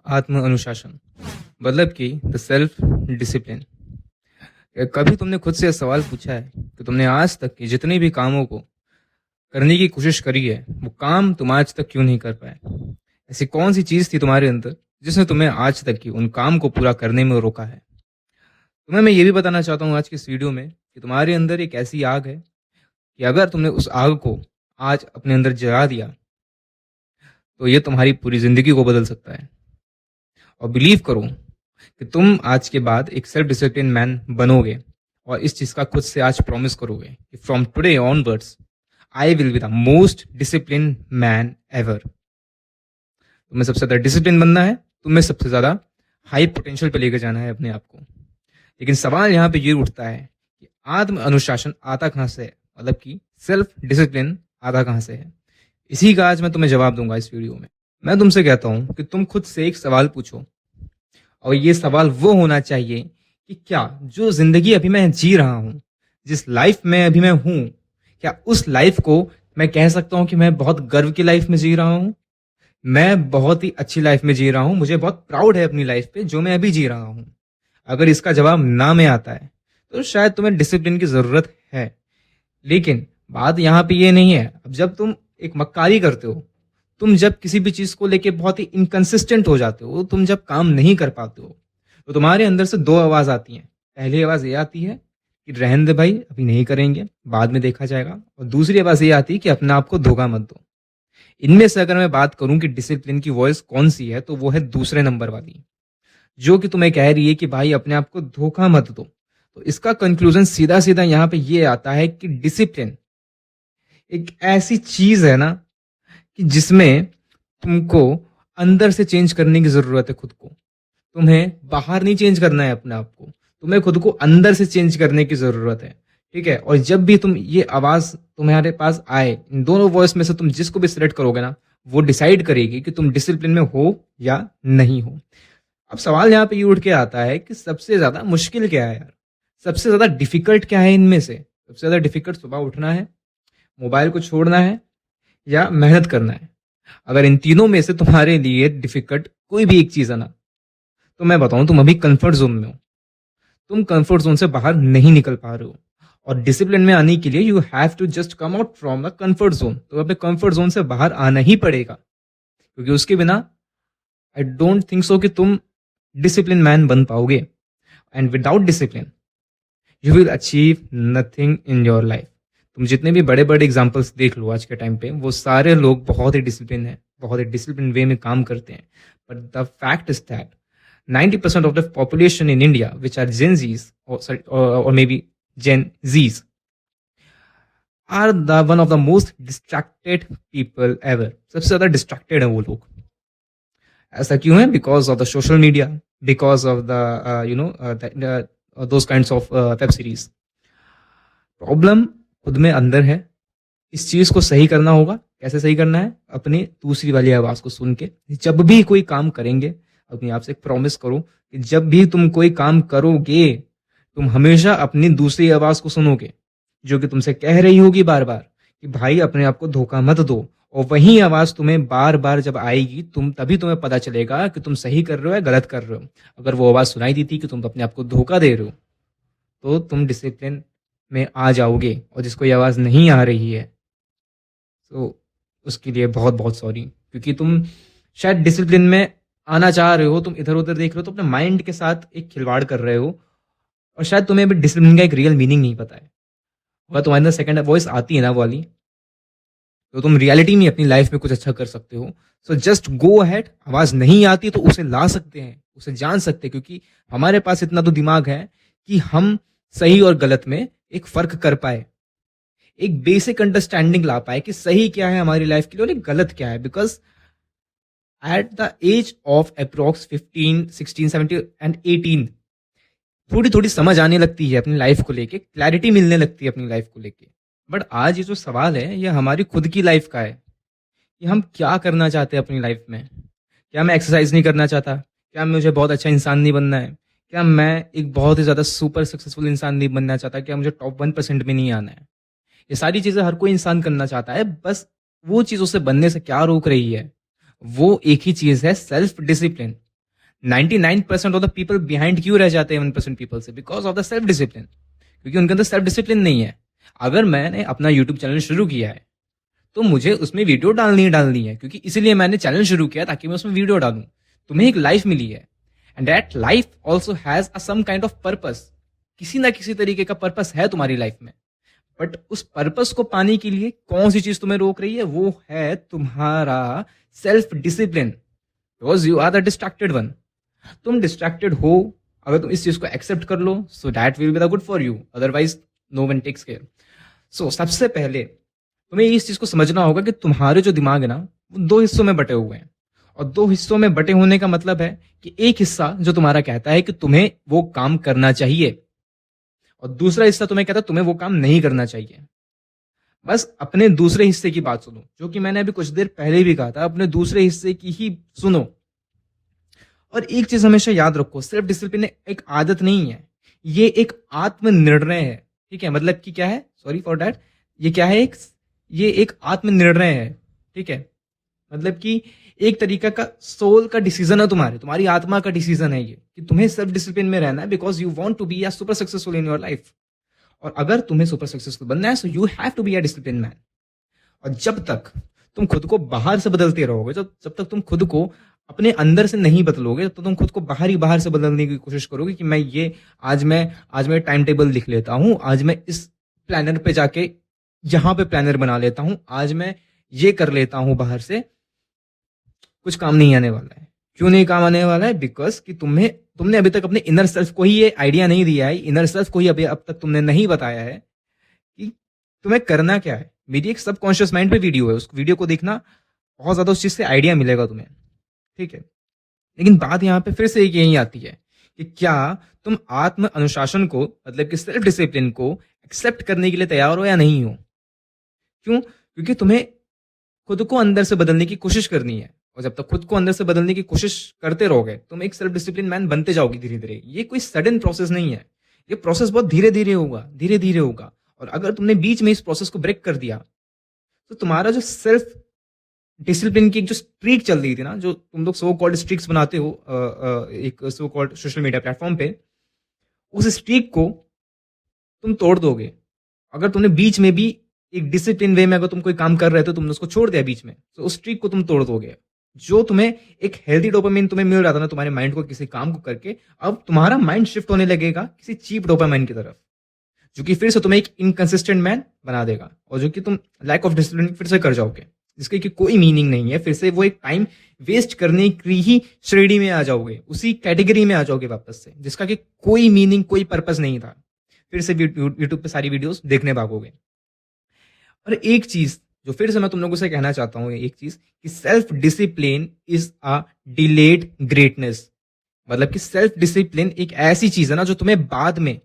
आत्म अनुशासन मतलब कि द सेल्फ डिसिप्लिन। कभी तुमने खुद से सवाल पूछा है कि तुमने आज तक के जितने भी कामों को करने की कोशिश करी है वो काम तुम आज तक क्यों नहीं कर पाए? ऐसी कौन सी चीज थी तुम्हारे अंदर जिसने तुम्हें आज तक की उन काम को पूरा करने में रोका है? तुम्हें मैं ये भी बताना चाहता हूँ आज की इस वीडियो में कि तुम्हारे अंदर एक ऐसी आग है कि अगर तुमने उस आग को आज अपने अंदर जगा दिया तो ये तुम्हारी पूरी जिंदगी को बदल सकता है। और बिलीव करो कि तुम आज के बाद एक सेल्फ डिसिप्लिन मैन बनोगे और इस चीज का खुद से आज प्रॉमिस करोगे कि from today onwards I will be the most discipline man ever. तुम्हें सबसे ज्यादा डिसिप्लिन बनना है, तुम्हें सबसे ज्यादा हाई पोटेंशियल पे लेकर जाना है अपने आप को। लेकिन सवाल यहाँ पे ये उठता है कि आत्म अनुशासन आता कहाँ से है, मतलब कि सेल्फ डिसिप्लिन आता कहाँ से है? इसी का आज मैं तुम्हें जवाब दूंगा इस वीडियो में। मैं तुमसे कहता हूं कि तुम खुद से एक सवाल पूछो और ये सवाल वो होना चाहिए कि क्या जो जिंदगी अभी मैं जी रहा हूं, जिस लाइफ में अभी मैं हूं, क्या उस लाइफ को मैं कह सकता हूं कि मैं बहुत गर्व की लाइफ में जी रहा हूं, मैं बहुत ही अच्छी लाइफ में जी रहा हूं, मुझे बहुत प्राउड है अपनी लाइफ पे जो मैं अभी जी रहा हूं? अगर इसका जवाब ना में आता है तो शायद तुम्हें डिसिप्लिन की जरूरत है। लेकिन बात यहाँ पे ये नहीं है। अब जब तुम एक मक्कारी करते हो, तुम जब किसी भी चीज को लेके बहुत ही इनकंसिस्टेंट हो जाते हो, तुम जब काम नहीं कर पाते हो, तो तुम्हारे अंदर से दो आवाज आती हैं। पहली आवाज ये आती है कि रहने दे भाई, अभी नहीं करेंगे, बाद में देखा जाएगा। और दूसरी आवाज ये आती है कि अपने आप को धोखा मत दो। इनमें से अगर मैं बात करूं कि डिसिप्लिन की वॉइस कौन सी है, तो वो है दूसरे नंबर वाली, जो कि तुम्हें कह रही है कि भाई अपने आप को धोखा मत दो। तो इसका कंक्लूजन सीधा सीधा यहाँ पे ये आता है कि डिसिप्लिन एक ऐसी चीज है ना कि जिसमें तुमको अंदर से चेंज करने की जरूरत है खुद को। तुम्हें बाहर नहीं चेंज करना है अपने आप को, तुम्हें खुद को अंदर से चेंज करने की जरूरत है। ठीक है? और जब भी तुम ये आवाज तुम्हारे पास आए, इन दोनों वॉइस में से तुम जिसको भी सिलेक्ट करोगे ना, वो डिसाइड करेगी कि तुम डिसिप्लिन में हो या नहीं हो। अब सवाल यहाँ पे ये उठ के आता है कि सबसे ज्यादा मुश्किल क्या है यार, सबसे ज्यादा डिफिकल्ट क्या है इनमें से? सबसे ज्यादा डिफिकल्ट सुबह उठना है, मोबाइल को छोड़ना है, या मेहनत करना है? अगर इन तीनों में से तुम्हारे लिए डिफिकल्ट कोई भी एक चीज है ना, तो मैं बताऊं तुम अभी कंफर्ट जोन में हो। तुम कंफर्ट जोन से बाहर नहीं निकल पा रहे हो। और डिसिप्लिन में आने के लिए you have to just come out from the comfort zone. तो अपने कंफर्ट जोन से बाहर आना ही पड़ेगा, क्योंकि उसके बिना आई डोंट थिंक सो कि तुम डिसिप्लिन मैन बन पाओगे। And without discipline you will achieve nothing in your life. तुम जितने भी बड़े बड़े एग्जाम्पल्स देख लो आज के टाइम पे, वो सारे लोग बहुत ही डिसिप्लिन है, बहुत ही डिसिप्लिन वे में काम करते हैं। But the fact is that 90% of the population in India, which are Gen Zs, or maybe Gen Zs, are the one of the most distracted people ever. सबसे ज्यादा distracted है वो लोग। ऐसा क्यों है? Because of the social media, because of the those kinds of web series. Problem खुद में अंदर है। इस चीज को सही करना होगा। कैसे सही करना है? अपनी दूसरी वाली आवाज को सुन के। जब भी कोई काम करेंगे, अपने आप से एक प्रॉमिस करो कि जब भी तुम कोई काम करोगे, तुम हमेशा अपनी दूसरी आवाज को सुनोगे, जो कि तुमसे कह रही होगी बार बार कि भाई अपने आप को धोखा मत दो। और वही आवाज तुम्हें बार बार जब आएगी, तभी तुम्हें पता चलेगा कि तुम सही कर रहे हो या गलत कर रहे हो। अगर वो आवाज सुनाई दी थी कि तुम अपने आप को धोखा दे रहे हो, तो तुम डिसिप्लिन में आ जाओगे। और जिसको ये आवाज नहीं आ रही है, तो उसके लिए बहुत बहुत सॉरी, क्योंकि तुम शायद डिसिप्लिन में आना चाह रहे हो, तुम इधर उधर देख रहे हो, तो अपने माइंड के साथ एक खिलवाड़ कर रहे हो। और शायद तुम्हें अभी डिसिप्लिन का एक रियल मीनिंग नहीं पता है। अगर तुम्हारे अंदर सेकंड वॉइस आती है ना वाली, तो तुम रियलिटी में अपनी लाइफ में कुछ अच्छा कर सकते हो। So just go ahead. आवाज नहीं आती तो उसे ला सकते हैं, उसे जान सकते हैं, क्योंकि हमारे पास इतना तो दिमाग है कि हम सही और गलत में एक फर्क कर पाए, एक बेसिक अंडरस्टैंडिंग ला पाए कि सही क्या है हमारी लाइफ के लिए और गलत क्या है। Because at the age of approx 15, 16, 17 and 18 थोड़ी थोड़ी समझ आने लगती है अपनी लाइफ को लेके, क्लैरिटी मिलने लगती है अपनी लाइफ को लेके। बट आज ये जो सवाल है, ये हमारी खुद की लाइफ का है कि हम क्या करना चाहते हैं अपनी लाइफ में। क्या मैं एक्सरसाइज नहीं करना चाहता? क्या मुझे बहुत अच्छा इंसान नहीं बनना है? क्या मैं एक बहुत ही ज्यादा सुपर सक्सेसफुल इंसान नहीं बनना चाहता? क्या मुझे टॉप 1% में नहीं आना है? ये सारी चीजें हर कोई इंसान करना चाहता है। बस वो चीज उसे बनने से क्या रोक रही है? वो एक ही चीज है, self discipline. 99% of the people behind क्यों रह जाते हैं 1% पीपल से? Because of the self discipline, क्योंकि उनके अंदर सेल्फ डिसिप्लिन नहीं है। अगर मैंने अपना यूट्यूब चैनल शुरू किया है तो मुझे उसमें वीडियो डालनी है, क्योंकि इसीलिए मैंने चैनल शुरू किया ताकि मैं उसमें वीडियो डालूं। तुम्हें एक लाइफ मिली है and that life also has a some kind of purpose. किसी ना किसी तरीके का पर्पस है तुम्हारी लाइफ में, बट उस पर्पस को पाने के लिए कौन सी चीज तुम्हें रोक रही है? वो है तुम्हारा self discipline, because you are the distracted one. तुम डिस्ट्रैक्टेड हो, अगर तुम इस चीज को एक्सेप्ट कर लो so that will be the good for you, otherwise no one takes care. So सबसे पहले तुम्हें इस चीज को समझना होगा कि तुम्हारे जो दिमाग है ना, वो दो हिस्सों में बटे हुए हैं। और दो हिस्सों में बटे होने का मतलब है कि एक हिस्सा जो तुम्हारा कहता है कि तुम्हें वो काम करना चाहिए, और दूसरा हिस्सा तुम्हें कहता है तुम्हें वो काम नहीं करना चाहिए। बस अपने दूसरे हिस्से की बात सुनो, जो कि मैंने अभी कुछ देर पहले भी कहा था, अपने दूसरे हिस्से की ही सुनो। और एक चीज हमेशा याद रखो, सेल्फ डिसिप्लिन एक आदत नहीं है, ये एक आत्मनिर्णय है। ठीक है, मतलब कि क्या है, सॉरी फॉर दैट, ये क्या है, ये एक आत्मनिर्णय है। ठीक है, मतलब कि एक तरीका का सोल का डिसीजन है, तुम्हारी आत्मा का डिसीजन है ये, कि तुम्हें सेल्फ डिसिप्लिन में रहना है because you want to be a super successful in your life. और अगर तुम्हें सुपर सक्सेसफुल बनना है so you have to be a discipline man. और जब तक तुम खुद को बाहर से बदलते रहोगे, जब तक तुम खुद को अपने अंदर से नहीं बदलोगे, तो तुम खुद को बाहर से बदलने की कोशिश करोगे कि आज मैं टाइम टेबल लिख लेता हूं, आज मैं इस प्लानर पे जाके यहां पे प्लानर बना लेता हूं, आज मैं ये कर लेता हूं बाहर से। कुछ काम नहीं आने वाला है। क्यों नहीं काम आने वाला है? बिकॉज कि तुमने अभी तक अपने इनर सेल्फ को ही ये आइडिया नहीं दिया है, इनर सेल्फ को ही अब तक तुमने नहीं बताया है कि तुम्हें करना क्या है। मेरी एक सबकॉन्शियस माइंड पे वीडियो है, उस वीडियो को देखना, बहुत ज्यादा उस चीज से आइडिया मिलेगा तुम्हें। ठीक है, लेकिन बात यहाँ पे फिर से एक यही आती है कि क्या तुम आत्म अनुशासन को, मतलब कि सेल्फ डिसिप्लिन को एक्सेप्ट करने के लिए तैयार हो या नहीं हो? क्यों? क्योंकि तुम्हें खुद को अंदर से बदलने की कोशिश करनी है, और जब तक खुद को अंदर से बदलने की कोशिश करते रहोगे तुम एक सेल्फ डिसिप्लिन मैन बनते जाओगे धीरे धीरे। ये कोई सडन प्रोसेस नहीं है, ये प्रोसेस बहुत धीरे धीरे होगा। और अगर तुमने बीच में इस प्रोसेस को ब्रेक कर दिया तो तुम्हारा जो सेल्फ डिसिप्लिन की जो स्ट्रीक चल रही थी ना, जो तुम लोग सो कॉल्ड स्ट्रीक्स बनाते हो एक so called social media platform पे, उस स्ट्रीक को तुम तोड़ दोगे। अगर तुमने बीच में भी एक डिसिप्लिन वे में अगर तुम कोई काम कर रहे थे, तुमने उसको छोड़ दिया बीच में, तो उस स्ट्रीक को तुम तोड़ दोगे। जो तुम्हें एक हेल्दी डोपामाइन तुम्हें मिल रहा था ना तुम्हारे माइंड को किसी काम को करके, अब तुम्हारा माइंड शिफ्ट होने लगेगा किसी चीप डोपामाइन की तरफ, जो कि फिर से तुम्हें एक इनकंसिस्टेंट मैन बना देगा, और जो कि तुम लैक ऑफ डिसिप्लिन फिर से कर जाओगे, जिसके कि कोई मीनिंग नहीं है। फिर से वो एक टाइम वेस्ट करने की ही श्रेणी में आ जाओगे, उसी कैटेगरी में आ जाओगे वापस से, जिसका कि कोई मीनिंग, कोई पर्पस नहीं था। फिर से यूट्यूब पे सारी वीडियोस देखने भागोगे। और एक चीज जो फिर से मैं तुम लोगों से कहना चाहता हूं, एक चीज कि self discipline is a delayed greatness. मतलब कि सेल्फ डिसिप्लिन एक ऐसी चीज है ना जो तुम्हें बाद में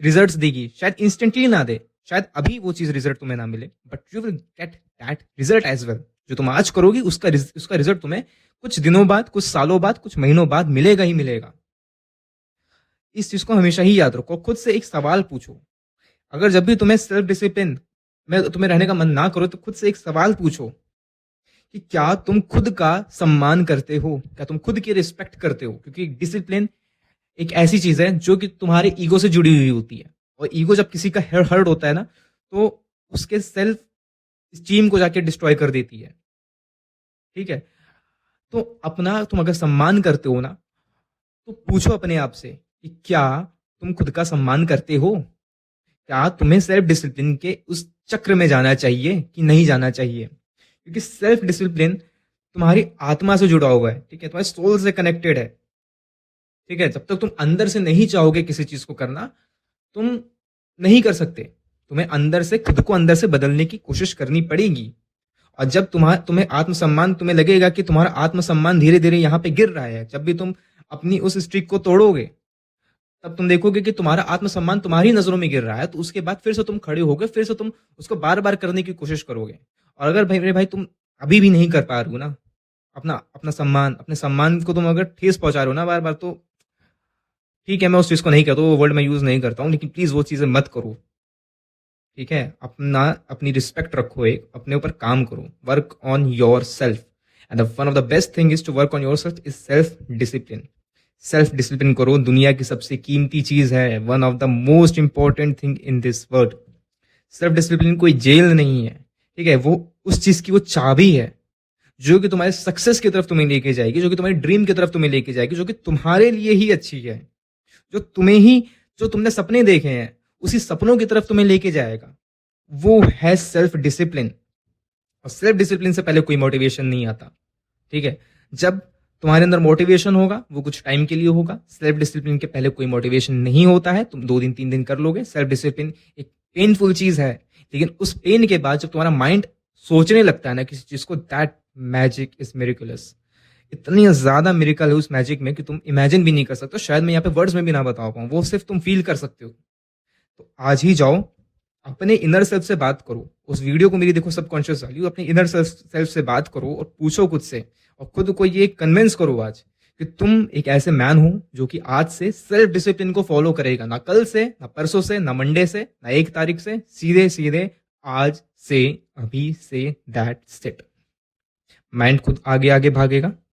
रिजल्ट्स देगी, शायद इंस्टेंटली ना दे, शायद अभी वो चीज रिजल्ट तुम्हें ना मिले, but you will get that result as well. जो तुम आज करोगी उसका रिजल्ट तुम्हें कुछ दिनों बाद, कुछ सालों बाद, कुछ महीनों बाद मिलेगा ही मिलेगा। इस चीज को हमेशा ही याद रखो। खुद से एक सवाल पूछो, अगर जब भी तुम्हें सेल्फ डिसिप्लिन में तुम्हें रहने का मन ना करो तो खुद से एक सवाल पूछो कि क्या तुम खुद का सम्मान करते हो, क्या तुम खुद की रिस्पेक्ट करते हो? क्योंकि डिसिप्लिन एक ऐसी चीज है जो कि तुम्हारे ईगो से जुड़ी हुई होती है, और ईगो जब किसी का हर्ट होता है ना, तो उसके सेल्फ स्टीम को जाके डिस्ट्रॉय कर देती है। ठीक है, तो अपना तुम अगर सम्मान करते हो ना, तो पूछो अपने आप से कि क्या तुम खुद का सम्मान करते हो? क्या तुम्हें सेल्फ डिसिप्लिन के उस चक्र में जाना चाहिए कि नहीं जाना चाहिए? क्योंकि सेल्फ डिसिप्लिन तुम्हारी आत्मा से जुड़ा हुआ है। ठीक है, तुम्हारे सोल से कनेक्टेड है। ठीक है, जब तक तुम अंदर से नहीं चाहोगे किसी चीज को करना, तुम नहीं कर सकते। तुम्हें अंदर से, खुद को अंदर से बदलने की कोशिश करनी पड़ेगी। और जब तुम्हें आत्मसम्मान, तुम्हें लगेगा कि तुम्हारा आत्मसम्मान धीरे धीरे यहाँ पे गिर रहा है, जब भी तुम अपनी उस स्ट्रीक को तोड़ोगे, तब तुम देखोगे कि तुम्हारा आत्मसम्मान तुम्हारी नजरों में गिर रहा है, तो उसके बाद फिर से तुम खड़े होगे, फिर से तुम उसको बार बार करने की कोशिश करोगे। और अगर भाई तुम अभी भी नहीं कर पा रहे हो ना, अपना सम्मान, अपने सम्मान को तुम अगर ठेस पहुंचा रहे हो ना बार बार, तो ठीक है, मैं उस चीज को नहीं करता, वो वर्ड मैं यूज नहीं करता हूँ, लेकिन प्लीज वो चीजें मत करो। ठीक है, अपनी रिस्पेक्ट रखो, एक अपने ऊपर काम करो, work on yourself. And one of the best thing is to work on yourself is self discipline. Self discipline करो, दुनिया की सबसे कीमती चीज है, one of the most important thing in this world. Self discipline कोई jail नहीं है, ठीक है, वो उस चीज की वो चाबी है जो कि तुम्हारे सक्सेस की तरफ तुम्हें लेके जाएगी, जो कि तुम्हारी ड्रीम की तरफ तुम्हें लेके जाएगी, जो कि तुम्हारे लिए ही अच्छी है, जो तुम्हें ही, जो तुमने सपने देखे हैं उसी सपनों की तरफ तुम्हें लेके जाएगा, वो है सेल्फ डिसिप्लिन। और सेल्फ डिसिप्लिन से पहले कोई मोटिवेशन नहीं आता, ठीक है। जब तुम्हारे अंदर मोटिवेशन होगा वो कुछ टाइम के लिए होगा, सेल्फ डिसिप्लिन के पहले कोई मोटिवेशन नहीं होता है, तुम 2 दिन 3 दिन कर लोगे। सेल्फ डिसिप्लिन एक पेनफुल चीज है, लेकिन उस पेन के बाद जब तुम्हारा माइंड सोचने लगता है ना किसी चीज को, दैट मैजिक इज मिरेकुलस। इतनी ज्यादा मिरेकल है उस मैजिक में कि तुम इमेजिन भी नहीं कर सकते, शायद मैं यहाँ पे वर्ड्स में भी ना बता पाऊं, वो सिर्फ तुम फील कर सकते हो। तो आज ही जाओ, अपने इनर सेल्फ से बात करो। उस वीडियो को मेरी देखो सबकॉन्शियस वैल्यू, अपने इनर सेल्फ से बात करो और पूछो खुद से, और खुद को ये कन्विंस करो आज कि तुम एक ऐसे मैन हो जो कि आज से सेल्फ डिसिप्लिन को फॉलो करेगा, ना कल से, ना परसों से, ना मंडे से, ना 1 तारीख से, सीधे सीधे आज से, अभी से, दैट सेट। माइंड खुद आगे आगे भागेगा,